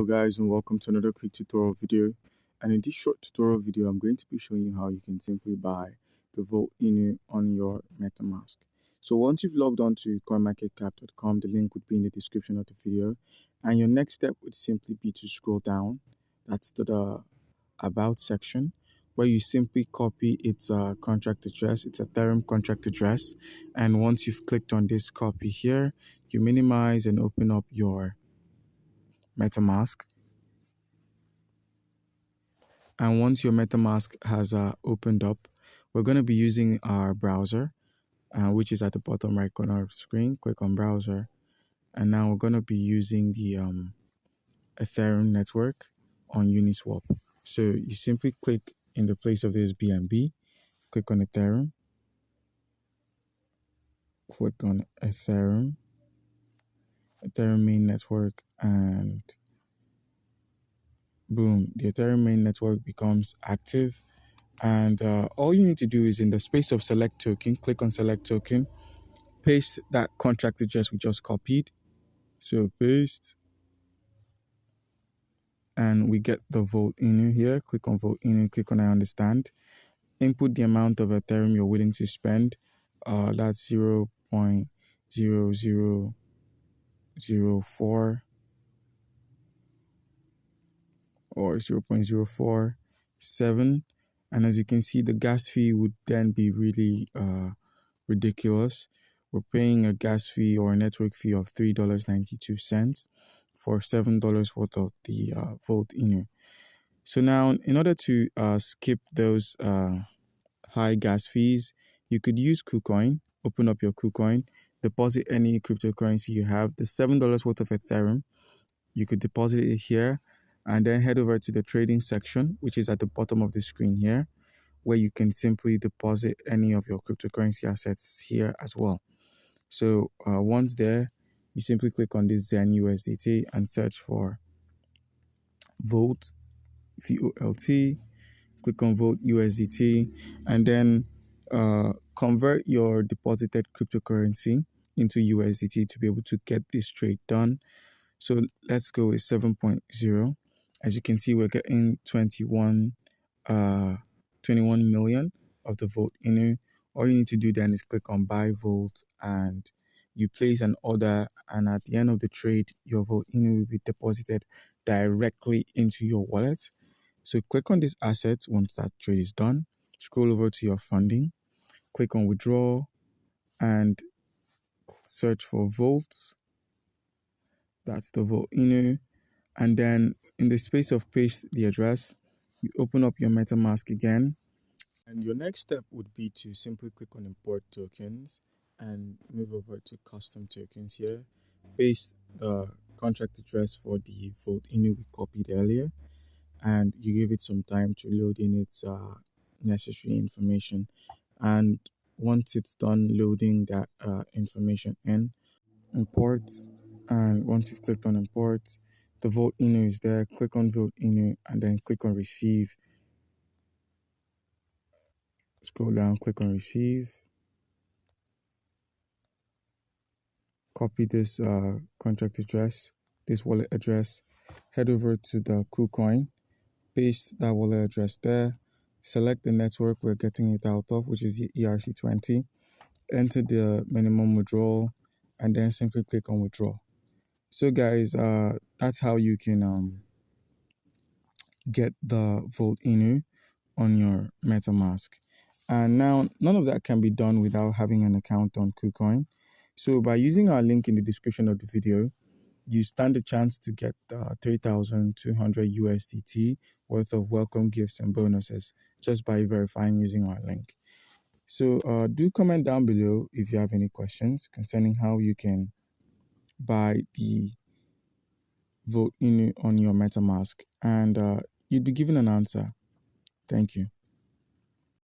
guys, and welcome to another quick tutorial video. And in this short tutorial video, I'm going to be showing you how you can simply buy the Volt Inu on your Metamask. So once you've logged on to coinmarketcap.com, the link would be in the description of the video. And your next step would simply be to scroll down. That's to the About section, where you simply copy its contract address, its Ethereum contract address. And once you've clicked on this copy here, you minimize and open up your Metamask. And once your Metamask has opened up, we're going to be using our browser, which is at the bottom right corner of the screen. Click on browser. And now we're going to be using the Ethereum network on Uniswap. So you simply click in the place of this BNB, click on Ethereum, click on Ethereum main network, and boom, the Ethereum main network becomes active. And all you need to do is in the space of select token, click on select token, paste that contract address we just copied. So paste, and we get the Volt Inu here. Click on Volt Inu, click on I understand. Input the amount of Ethereum you're willing to spend. That's 0.0004 or 0.047. And as you can see, the gas fee would then be really ridiculous. We're paying a gas fee or a network fee of $3.92 for $7 worth of the Volt Inu. So now, in order to skip those high gas fees, you could use KuCoin. Open up your KuCoin, deposit any cryptocurrency you have. The $7 worth of Ethereum, you could deposit it here, and then head over to the trading section, which is at the bottom of the screen here, where you can simply deposit any of your cryptocurrency assets here as well. So once there, you simply click on this Zen USDT and search for Volt, VOLT. Click on Volt USDT, and then convert your deposited cryptocurrency into USDT to be able to get this trade done. So let's go with 7.0. As you can see, we're getting 21 million of the Volt Inu. All you need to do then is click on Buy Volt, and you place an order, and at the end of the trade, your Volt Inu will be deposited directly into your wallet. So click on this asset once that trade is done. Scroll over to your funding, click on withdraw, and search for Volt. That's the Volt Inu. And then in the space of paste the address, you open up your Metamask again. And your next step would be to simply click on import tokens and move over to custom tokens here. Paste the contract address for the Volt Inu we copied earlier, and you give it some time to load in its necessary information. And once it's done loading that information in, import. And once you've clicked on import, the Volt Inu is there. Click on Volt Inu and then click on receive. Scroll down, click on receive. Copy this contract address, this wallet address. Head over to the KuCoin. Paste that wallet address there. Select the network we're getting it out of, which is the ERC20. Enter the minimum withdrawal, and then simply click on withdraw. So guys, that's how you can get the Volt Inu on your Metamask. And now, none of that can be done without having an account on KuCoin. So by using our link in the description of the video, you stand a chance to get 3,200 USDT worth of welcome gifts and bonuses just by verifying using our link. So do comment down below if you have any questions concerning how you can buy the Volt Inu on your Metamask, and you'd be given an answer. Thank you.